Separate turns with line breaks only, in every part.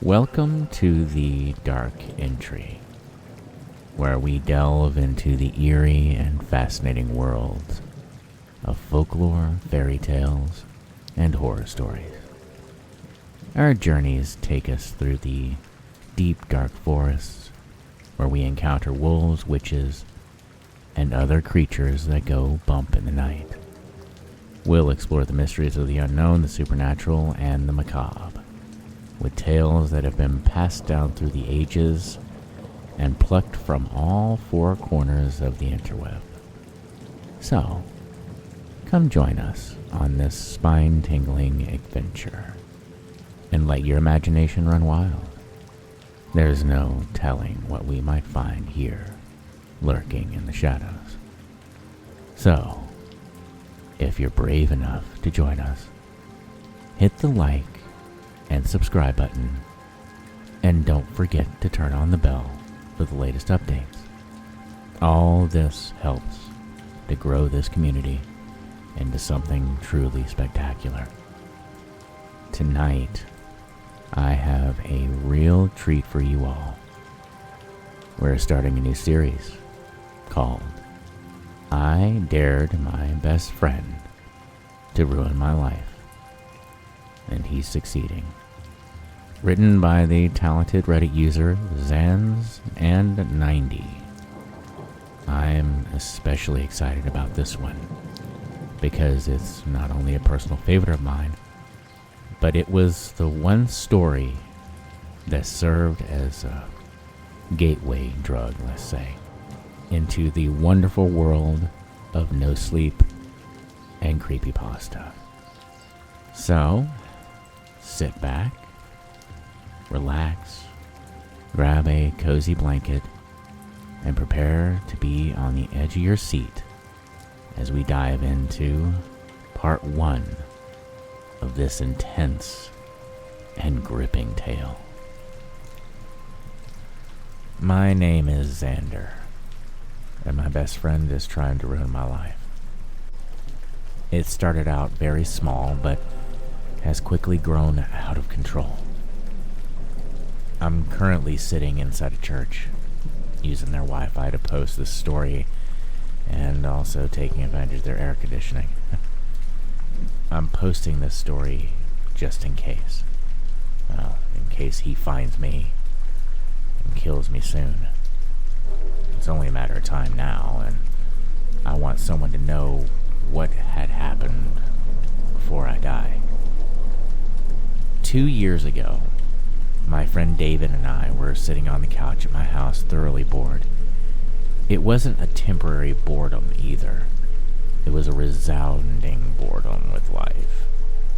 Welcome to the Dark Entry, where we delve into the eerie and fascinating worlds of folklore, fairy tales, and horror stories. Our journeys take us through the deep, dark forests, where we encounter wolves, witches, and other creatures that go bump in the night. We'll explore the mysteries of the unknown, the supernatural, and the macabre, with tales that have been passed down through the ages and plucked from all four corners of the interweb. So, come join us on this spine-tingling adventure and let your imagination run wild. There's no telling what we might find here, lurking in the shadows. So, if you're brave enough to join us, hit the like and subscribe button, and don't forget to turn on the bell for the latest updates. All this helps to grow this community into something truly spectacular. Tonight, I have a real treat for you all. We're starting a new series called I Dared My Best Friend to Ruin My Life, and he's succeeding. Written by the talented Reddit user Zander. I'm especially excited about this one because it's not only a personal favorite of mine, but it was the one story that served as a gateway drug, let's say, into the wonderful world of no sleep and creepypasta. So, sit back, relax, grab a cozy blanket, and prepare to be on the edge of your seat as we dive into part 1 of this intense and gripping tale. My name is Zander, and my best friend is trying to ruin my life. It started out very small, but has quickly grown out of control. I'm currently sitting inside a church, using their Wi-Fi to post this story, and also taking advantage of their air conditioning. I'm posting this story just in case. Well, in case he finds me and kills me soon. It's only a matter of time now, and I want someone to know what had happened before I die. 2 years ago, my friend David and I were sitting on the couch at my house, thoroughly bored. It wasn't a temporary boredom either. It was a resounding boredom with life.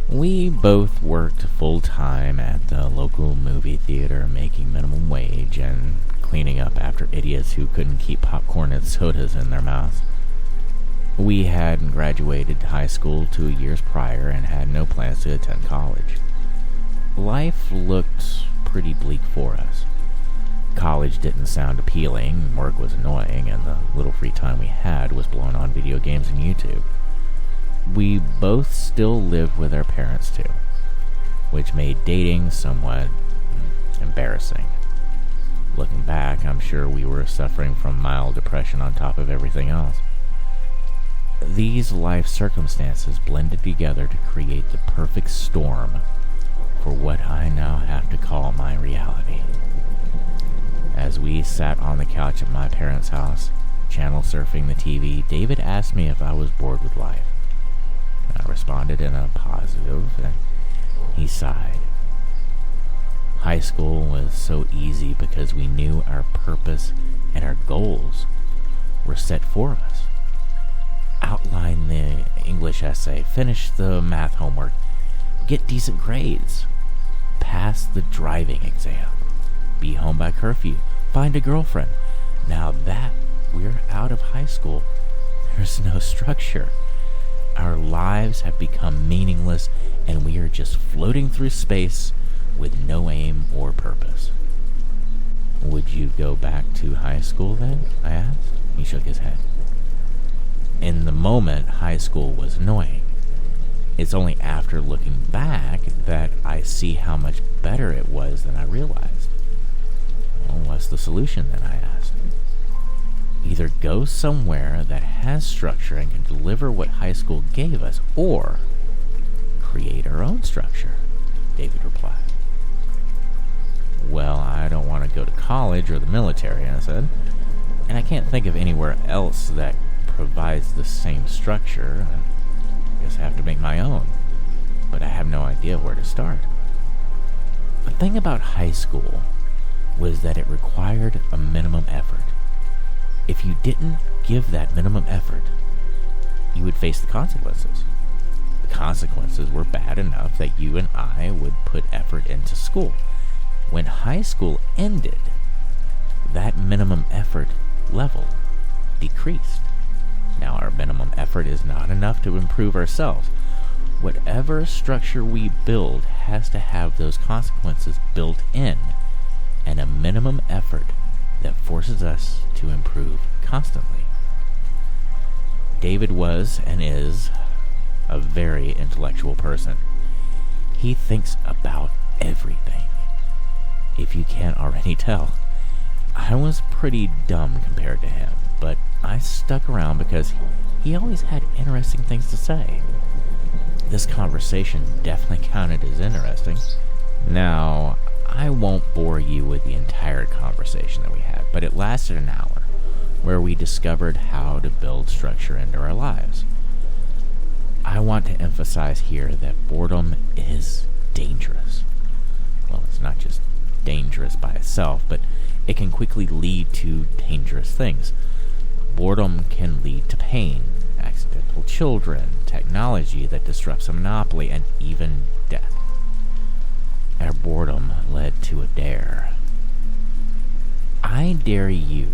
We both worked full-time at the local movie theater, making minimum wage and cleaning up after idiots who couldn't keep popcorn and sodas in their mouths. We had graduated high school 2 years prior and had no plans to attend college. Life looked pretty bleak for us. College didn't sound appealing, work was annoying, and the little free time we had was blown on video games and YouTube. We both still lived with our parents too, which made dating somewhat embarrassing. Looking back, I'm sure we were suffering from mild depression on top of everything else. These life circumstances blended together to create the perfect storm for what I now have to call my reality. As we sat on the couch at my parents' house, channel surfing the TV, David asked me if I was bored with life. I responded in a positive, and he sighed. High school was so easy because we knew our purpose and our goals were set for us. Outline the English essay, finish the math homework, get decent grades, pass the driving exam, be home by curfew, find a girlfriend. Now that we're out of high school, there's no structure. Our lives have become meaningless, and we are just floating through space with no aim or purpose. Would you go back to high school then? I asked. He shook his head. In the moment, high school was annoying. It's only after looking back that I see how much better it was than I realized. Well, what's the solution then, I asked. Either go somewhere that has structure and can deliver what high school gave us, or create our own structure, David replied. Well, I don't want to go to college or the military, I said, and I can't think of anywhere else that provides the same structure. I guess I have to make my own, but I have no idea where to start. The thing about high school was that it required a minimum effort. If you didn't give that minimum effort, you would face the consequences. The consequences were bad enough that you and I would put effort into school. When high school ended, that minimum effort level decreased. Now our minimum effort is not enough to improve ourselves. Whatever structure we build has to have those consequences built in, and a minimum effort that forces us to improve constantly. David was and is a very intellectual person. He thinks about everything. If you can't already tell, I was pretty dumb compared to him, but I stuck around because he always had interesting things to say. This conversation definitely counted as interesting. Now, I won't bore you with the entire conversation that we had, but it lasted an hour, where we discovered how to build structure into our lives. I want to emphasize here that boredom is dangerous. Well, it's not just dangerous by itself, but it can quickly lead to dangerous things. Boredom can lead to pain, accidental children, technology that disrupts a monopoly, and even death. Our boredom led to a dare. I dare you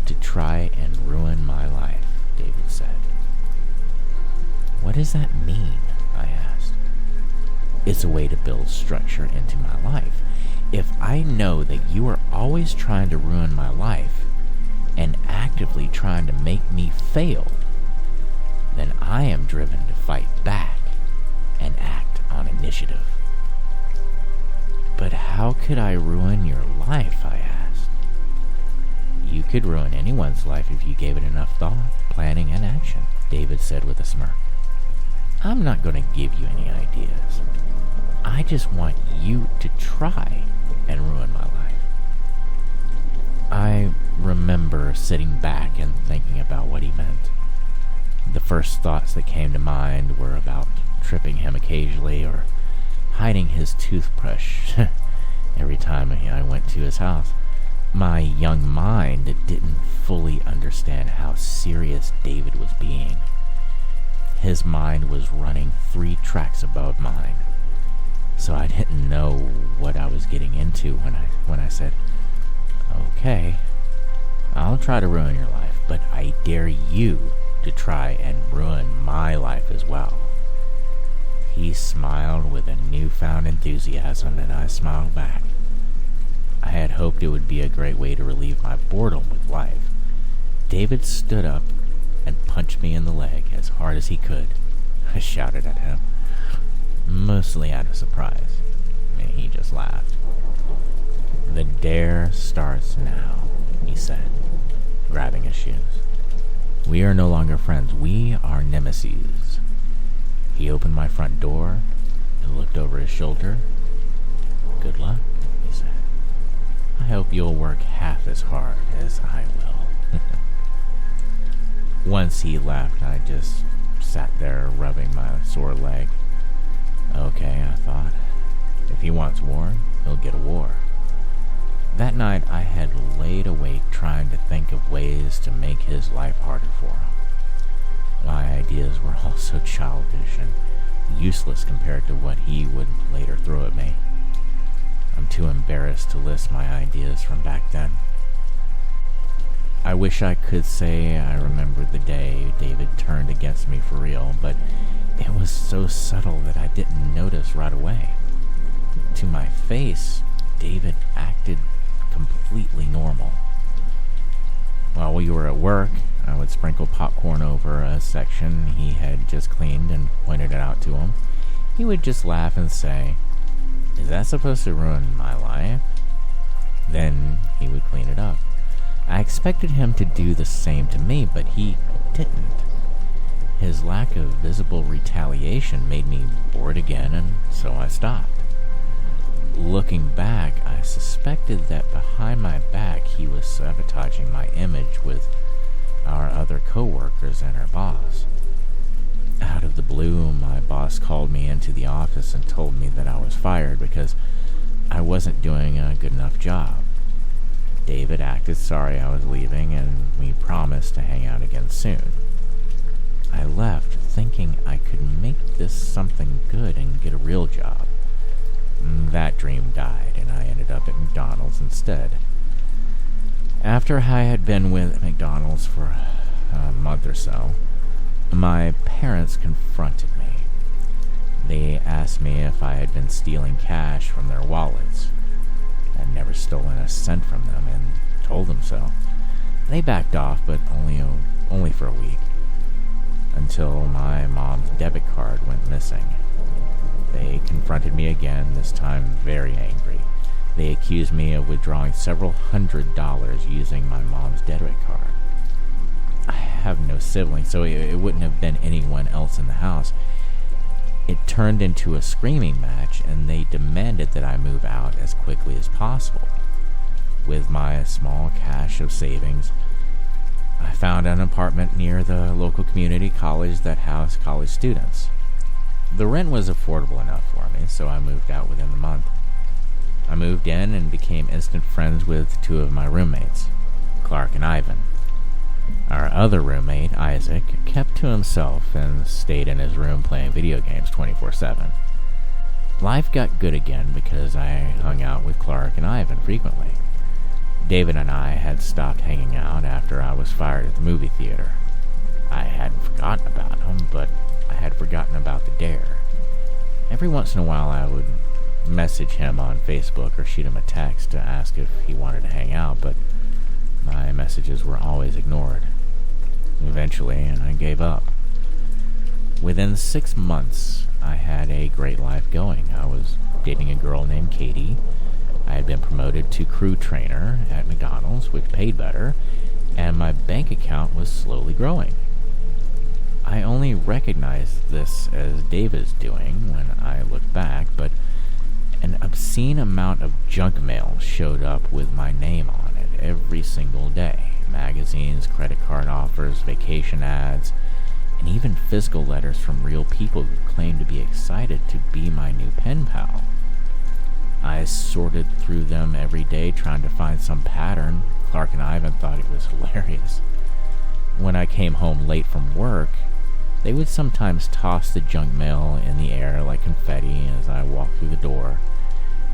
to try and ruin my life, David said. What does that mean? I asked. It's a way to build structure into my life. If I know that you are always trying to ruin my life and actively trying to make me fail, then I am driven to fight back and act on initiative. But how could I ruin your life? I asked. You could ruin anyone's life if you gave it enough thought, planning, and action, David said with a smirk. I'm not going to give you any ideas. I just want you to try and ruin my life. I remember sitting back and thinking about what he meant. The first thoughts that came to mind were about tripping him occasionally or hiding his toothbrush every time I went to his house. My young mind didn't fully understand how serious David was being. His mind was running 3 tracks above mine, so I didn't know what I was getting into when I said, okay, I'll try to ruin your life, but I dare you to try and ruin my life as well. He smiled with a newfound enthusiasm, and I smiled back. I had hoped it would be a great way to relieve my boredom with life. David stood up and punched me in the leg as hard as he could. I shouted at him, mostly out of surprise, and he just laughed. The dare starts now, he said, grabbing his shoes. We are no longer friends. We are nemesis. He opened my front door and looked over his shoulder. Good luck, he said. I hope you'll work half as hard as I will. Once he left, I just sat there rubbing my sore leg. Okay, I thought, if he wants war, he'll get a war. That night, I had laid awake trying to think of ways to make his life harder for him. My ideas were all so childish and useless compared to what he would later throw at me. I'm too embarrassed to list my ideas from back then. I wish I could say I remembered the day David turned against me for real, but it was so subtle that I didn't notice right away. To my face, David acted completely normal. While we were at work, I would would sprinkle popcorn over a section he had just cleaned and pointed it out to him, he would just laugh and say, "Is that supposed to ruin my life?" Then he would clean it up. I expected him to do the same to me, but he didn't. His lack of visible retaliation made me bored again, and so I stopped. Looking back, I suspected that behind my back he was sabotaging my image with our other co-workers and our boss. Out of the blue, my boss called me into the office and told me that I was fired because I wasn't doing a good enough job. David acted sorry I was leaving, and we promised to hang out again soon. I left thinking I could make this something good and get a real job. That dream died, and I ended up at McDonald's instead. After I had been with McDonald's for a month or so, my parents confronted me. They asked me if I had been stealing cash from their wallets. I'd never stolen a cent from them and told them so. They backed off, but only for a week, until my mom's debit card went missing. They confronted me again, this time very angry. They accused me of withdrawing several $100s using my mom's debit card. I have no siblings, so it wouldn't have been anyone else in the house. It turned into a screaming match, and they demanded that I move out as quickly as possible. With my small cache of savings, I found an apartment near the local community college that housed college students. The rent was affordable enough for me, so I moved out within the month. I moved in and became instant friends with two of my roommates, Clark and Ivan. Our other roommate, Isaac, kept to himself and stayed in his room playing video games 24/7. Life got good again because I hung out with Clark and Ivan frequently. David and I had stopped hanging out after I was fired at the movie theater. I hadn't forgotten about him, but I had forgotten about the dare. Every once in a while I would message him on Facebook or shoot him a text to ask if he wanted to hang out, but my messages were always ignored. Eventually, I gave up. Within 6 months, I had a great life going. I was dating a girl named Katie. I had been promoted to crew trainer at McDonald's, which paid better, and my bank account was slowly growing. I only recognized this as David's doing when I looked back, but an obscene amount of junk mail showed up with my name on it every single day. Magazines, credit card offers, vacation ads, and even physical letters from real people who claimed to be excited to be my new pen pal. I sorted through them every day trying to find some pattern. Clark and Ivan thought it was hilarious. When I came home late from work, they would sometimes toss the junk mail in the air like confetti as I walked through the door,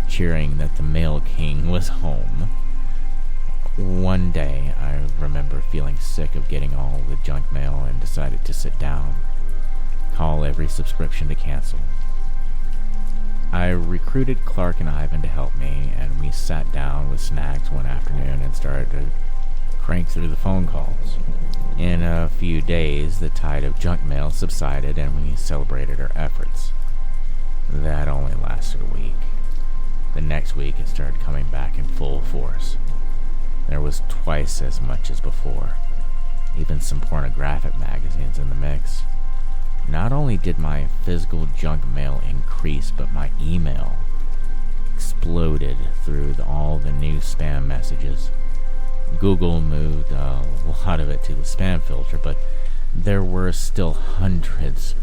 cheering that the mail king was home. One day, I remember feeling sick of getting all the junk mail and decided to sit down, call every subscription to cancel. I recruited Clark and Ivan to help me, and we sat down with snacks one afternoon and started to crank through the phone calls. In a few days, the tide of junk mail subsided and we celebrated our efforts. That only lasted a week. The next week, it started coming back in full force. There was twice as much as before, even some pornographic magazines in the mix. Not only did my physical junk mail increase, but my email exploded through all the new spam messages. Google moved a lot of it to the spam filter, but there were still hundreds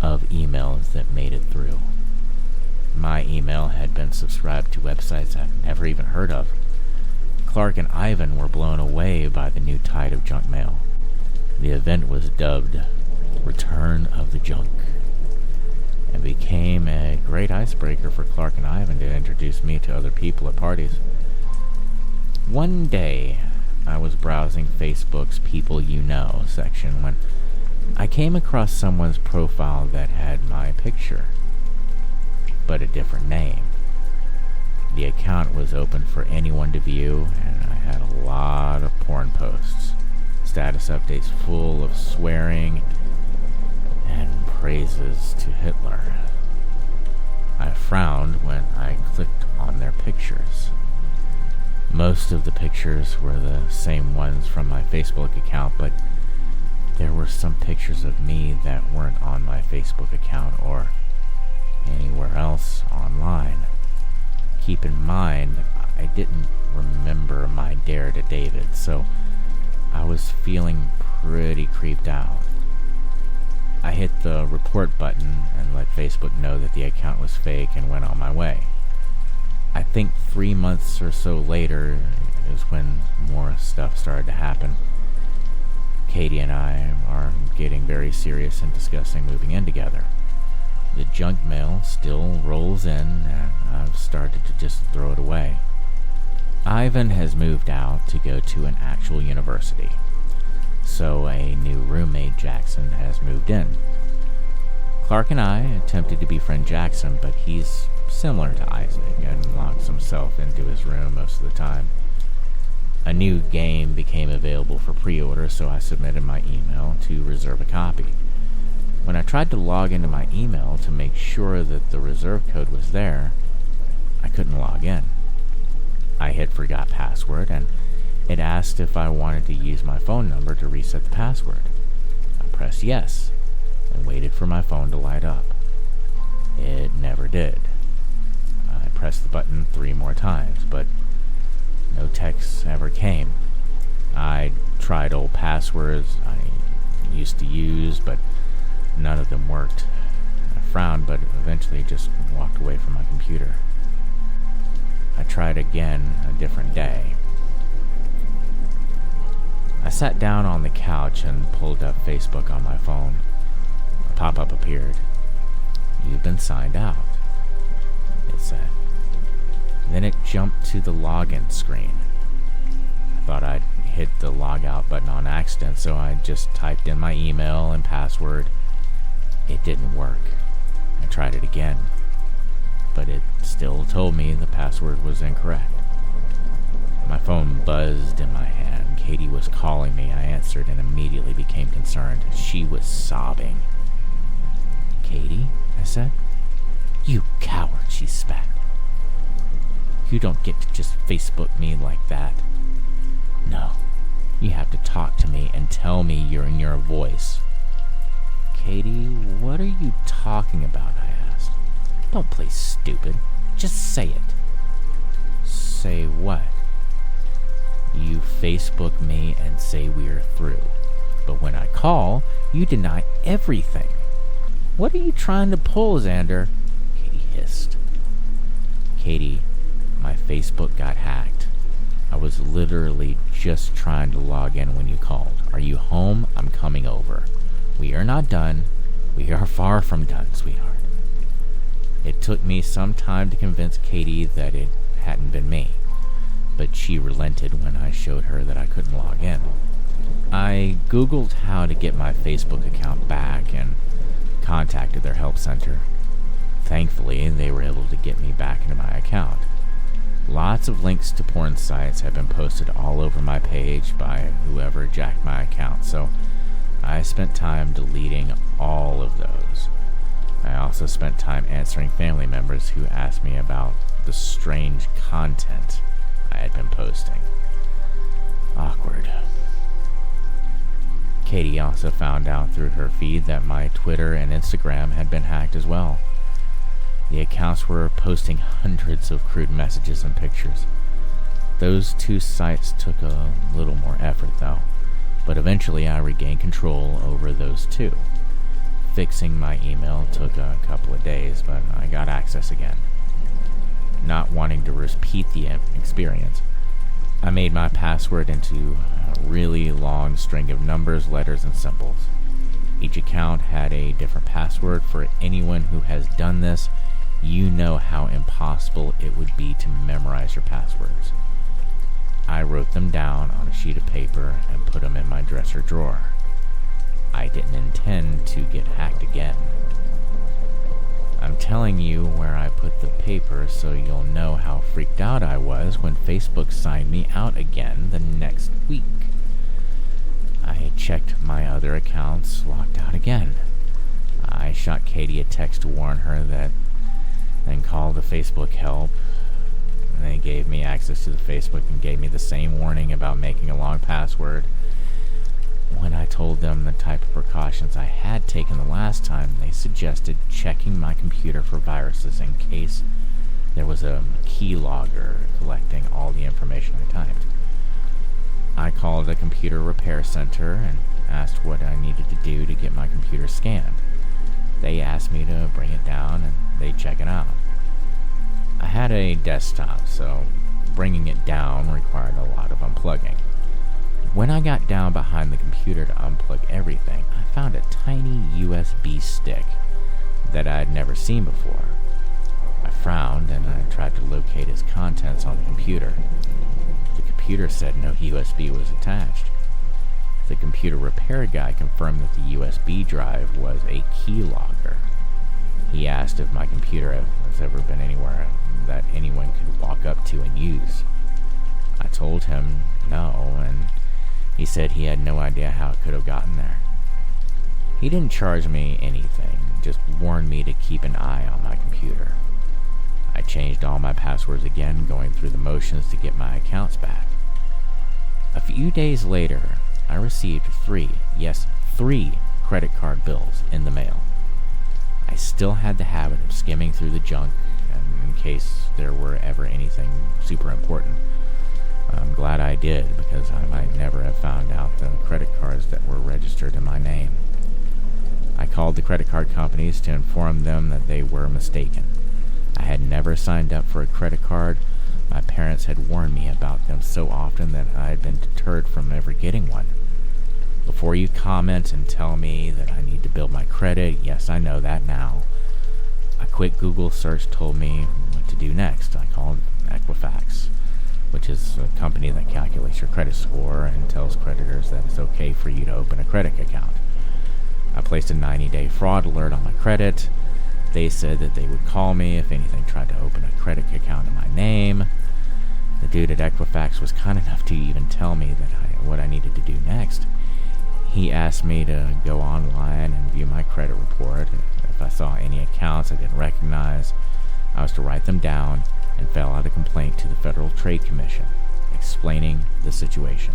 of emails that made it through. My email had been subscribed to websites I've never even heard of. Clark and Ivan were blown away by the new tide of junk mail. The event was dubbed Return of the Junk, and became a great icebreaker for Clark and Ivan to introduce me to other people at parties. One day, I was browsing Facebook's People You Know section when I came across someone's profile that had my picture, but a different name. The account was open for anyone to view, and I had a lot of porn posts. status updates full of swearing and praises to Hitler. I frowned when I clicked on their pictures. Most of the pictures were the same ones from my Facebook account, but there were some pictures of me that weren't on my Facebook account or anywhere else online. Keep in mind, I didn't remember my dare to David, so I was feeling pretty creeped out. I hit the report button and let Facebook know that the account was fake and went on my way. I think 3 months or so later is when more stuff started to happen. Katie and I are getting very serious and discussing moving in together. The junk mail still rolls in, and I've started to just throw it away. Ivan has moved out to go to an actual university, so a new roommate, Jackson, has moved in. Clark and I attempted to befriend Jackson, but he's similar to Isaac and locks himself into his room most of the time. A new game became available for pre-order, so I submitted my email to reserve a copy. When I tried to log into my email to make sure that the reserve code was there, I couldn't log in. I hit forgot password, and it asked if I wanted to use my phone number to reset the password. I pressed yes, and waited for my phone to light up. It never did. I pressed the button 3 more times, but no texts ever came. I tried old passwords I used to use, but none of them worked. I frowned, but eventually just walked away from my computer. I tried again a different day. I sat down on the couch and pulled up Facebook on my phone. A pop-up appeared. "You've been signed out," it said. Then it jumped to the login screen. I thought I'd hit the logout button on accident, so I just typed in my email and password. It didn't work. I tried it again, but it still told me the password was incorrect. My phone buzzed in my hand. Katie was calling me. I answered and immediately became concerned. She was sobbing. "Katie," I said. "You coward," she spat. "You don't get to just Facebook me like that. No, you have to talk to me and tell me you're in your voice." "Katie, what are you talking about?" I asked. "Don't play stupid. Just say it." "Say what?" "You Facebook me and say we're through. But when I call, you deny everything. What are you trying to pull, Zander?" Katie hissed. "Katie, my Facebook got hacked. I was literally just trying to log in when you called. Are you home? I'm coming over. We are not done. We are far from done, sweetheart." It took me some time to convince Katie that it hadn't been me, but she relented when I showed her that I couldn't log in. I Googled how to get my Facebook account back and contacted their help center. Thankfully, they were able to get me back into my account. Lots of links to porn sites have been posted all over my page by whoever jacked my account, so I spent time deleting all of those. I also spent time answering family members who asked me about the strange content I had been posting. Awkward. Katie also found out through her feed that my Twitter and Instagram had been hacked as well. The accounts were posting hundreds of crude messages and pictures. Those 2 sites took a little more effort, though, but eventually I regained control over those 2. Fixing my email took a couple of days, but I got access again. Not wanting to repeat the experience, I made my password into a really long string of numbers, letters, and symbols. Each account had a different password. For anyone who has done this, you know how impossible it would be to memorize your passwords. I wrote them down on a sheet of paper and put them in my dresser drawer. I didn't intend to get hacked again. I'm telling you where I put the paper so you'll know how freaked out I was when Facebook signed me out again the next week. I checked my other accounts, locked out again. I shot Katie a text to warn her that, then called the Facebook help. They gave me access to the Facebook and gave me the same warning about making a long password. When I told them the type of precautions I had taken the last time, they suggested checking my computer for viruses in case there was a keylogger collecting all the information I typed. I called a computer repair center and asked what I needed to do to get my computer scanned. They asked me to bring it down and they'd check it out. I had a desktop, so bringing it down required a lot of unplugging. When I got down behind the computer to unplug everything, I found a tiny USB stick that I'd never seen before. I frowned and I tried to locate its contents on the computer. The computer said no USB was attached. The computer repair guy confirmed that the USB drive was a keylogger. He asked if my computer has ever been anywhere that anyone could walk up to and use. I told him no, and he said he had no idea how it could have gotten there. He didn't charge me anything, just warned me to keep an eye on my computer. I changed all my passwords again, going through the motions to get my accounts back. A few days later, I received 3 credit card bills in the mail. I still had the habit of skimming through the junk in case there were ever anything super important. I'm glad I did, because I might never have found out the credit cards that were registered in my name. I called the credit card companies to inform them that they were mistaken. I had never signed up for a credit card. My parents had warned me about them so often that I had been deterred from ever getting one. Before you comment and tell me that I need to build my credit, yes, I know that now. A quick Google search told me what to do next. I called Equifax, which is a company that calculates your credit score and tells creditors that it's okay for you to open a credit account. I placed a 90-day fraud alert on my credit. They said that they would call me if anything tried to open a credit account in my name. The dude at Equifax was kind enough to even tell me what I needed to do next. He asked me to go online and view my credit report. If I saw any accounts I didn't recognize, I was to write them down and fill out a complaint to the Federal Trade Commission, explaining the situation.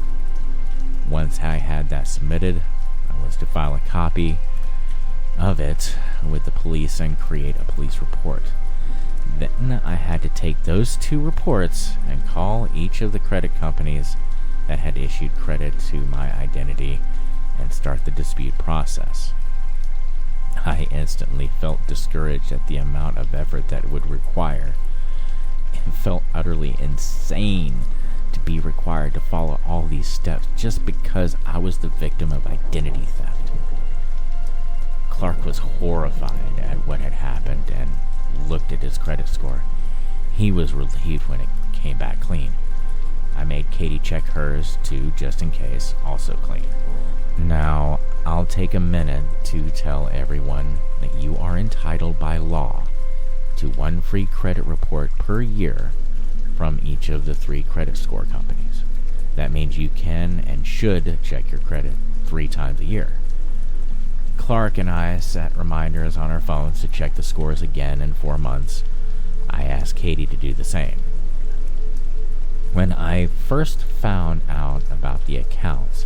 Once I had that submitted, I was to file a copy of it with the police and create a police report. Then I had to take those 2 reports and call each of the credit companies that had issued credit to my identity and start the dispute process. I instantly felt discouraged at the amount of effort that it would require. It felt utterly insane to be required to follow all these steps just because I was the victim of identity theft. Clark was horrified at what had happened and looked at his credit score. He was relieved when it came back clean. I made Katie check hers too, just in case, also clean. Now, I'll take a minute to tell everyone that you are entitled by law to 1 free credit report per year from each of the 3 credit score companies. That means you can and should check your credit 3 times a year. Clark and I set reminders on our phones to check the scores again in 4 months. I asked Katie to do the same. When I first found out about the accounts,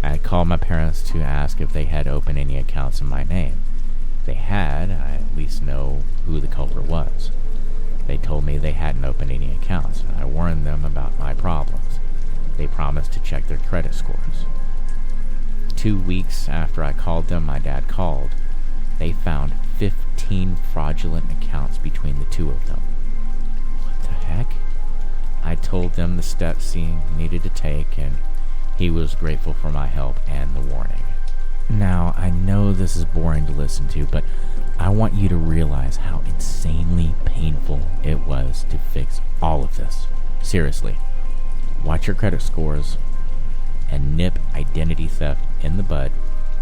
I called my parents to ask if they had opened any accounts in my name. If they had, I at least know who the culprit was. They told me they hadn't opened any accounts. I warned them about my problems. They promised to check their credit scores. 2 weeks after I called them, my dad called. They found 15 fraudulent accounts between the 2 of them. What the heck? I told them the steps he needed to take, and he was grateful for my help and the warning. Now, I know this is boring to listen to, but I want you to realize how insanely painful it was to fix all of this. Seriously, watch your credit scores and nip identity theft in the bud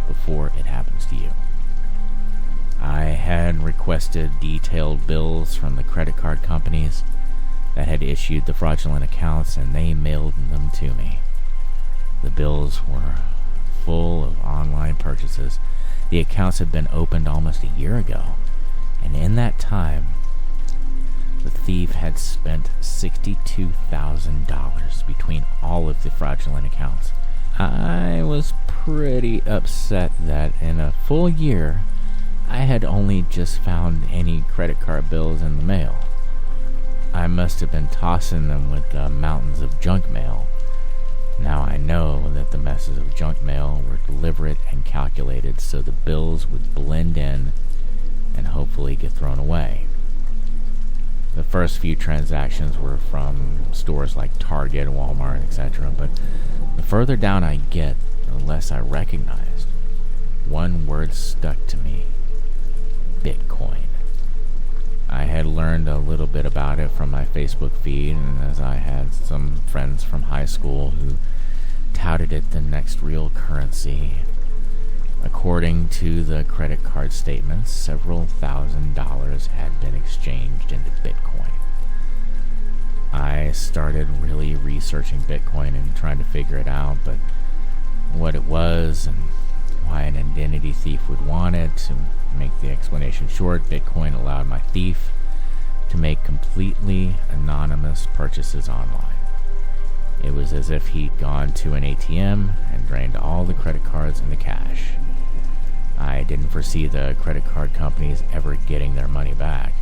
before it happens to you. I had requested detailed bills from the credit card companies that had issued the fraudulent accounts, and they mailed them to me. The bills were full of online purchases. The accounts had been opened almost a year ago, and in that time, the thief had spent $62,000 between all of the fraudulent accounts. I was pretty upset that in a full year, I had only just found any credit card bills in the mail. I must have been tossing them with mountains of junk mail. Now I know that the messes of junk mail were deliberate and calculated so the bills would blend in and hopefully get thrown away. The first few transactions were from stores like Target, Walmart, etc., but the further down I get, the less I recognized. One word stuck to me: Bitcoin. I had learned a little bit about it from my Facebook feed, and as I had some friends from high school who touted it the next real currency. According to the credit card statements, several $1,000s had been exchanged into Bitcoin. I started really researching Bitcoin and trying to figure it out, but what it was and why an identity thief would want it. To make the explanation short, Bitcoin allowed my thief to make completely anonymous purchases online. It was as if he'd gone to an ATM and drained all the credit cards and the cash. I didn't foresee the credit card companies ever getting their money back.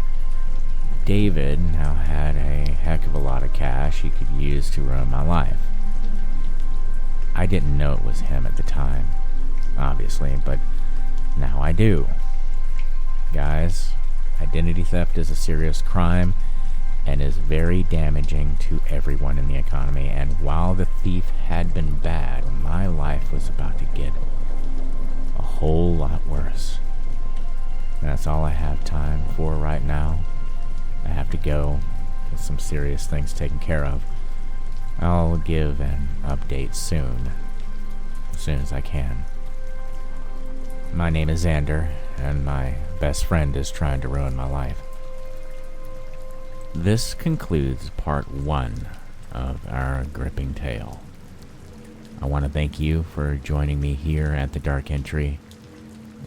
David now had a heck of a lot of cash he could use to ruin my life. I didn't know it was him at the time, obviously, but now I do. Guys, identity theft is a serious crime and is very damaging to everyone in the economy, and while the thief had been bad, my life was about to get a whole lot worse. That's all I have time for right now. I have to go get some serious things taken care of. I'll give an update soon as I can. My name is Zander, and my best friend is trying to ruin my life. This concludes part 1 of our gripping tale. I want to thank you for joining me here at the Dark Entry.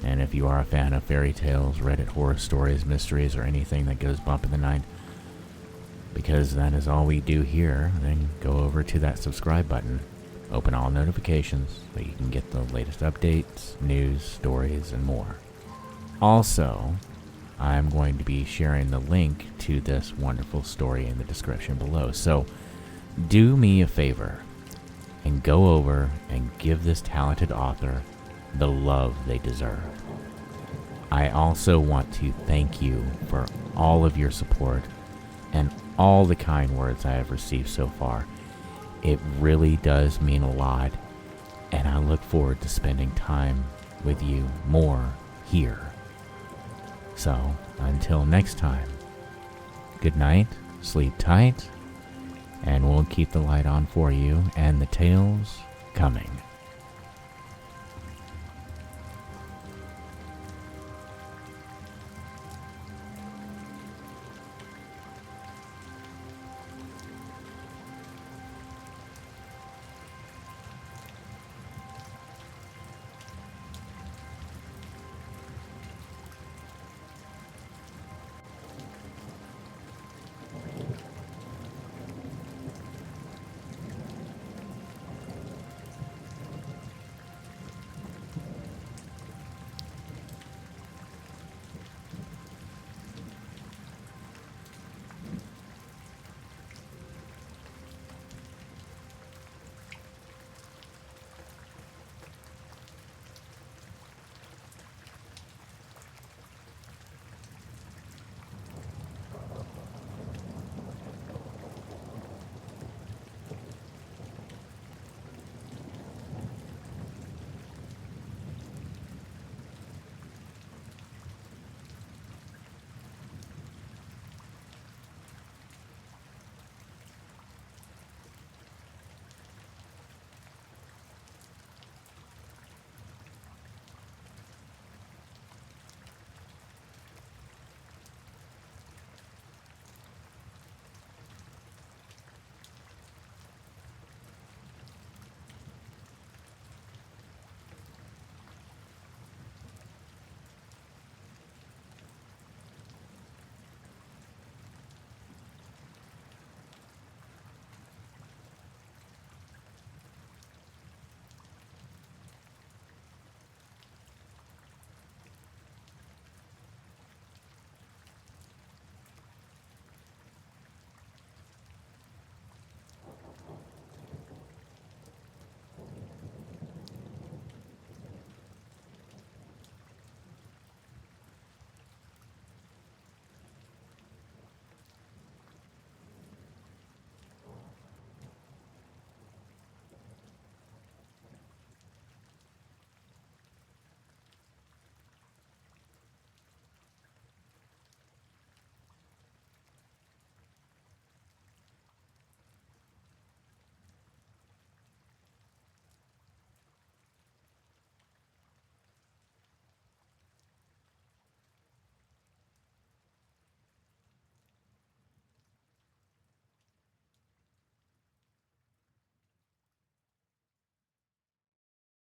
And if you are a fan of fairy tales, Reddit horror stories, mysteries, or anything that goes bump in the night, because that is all we do here, then go over to that subscribe button. Open all notifications so you can get the latest updates, news, stories, and more. Also, I'm going to be sharing the link to this wonderful story in the description below. So do me a favor and go over and give this talented author the love they deserve. I also want to thank you for all of your support and all the kind words I have received so far. It really does mean a lot, and I look forward to spending time with you more here. So, until next time, good night, sleep tight, and we'll keep the light on for you and the tales coming.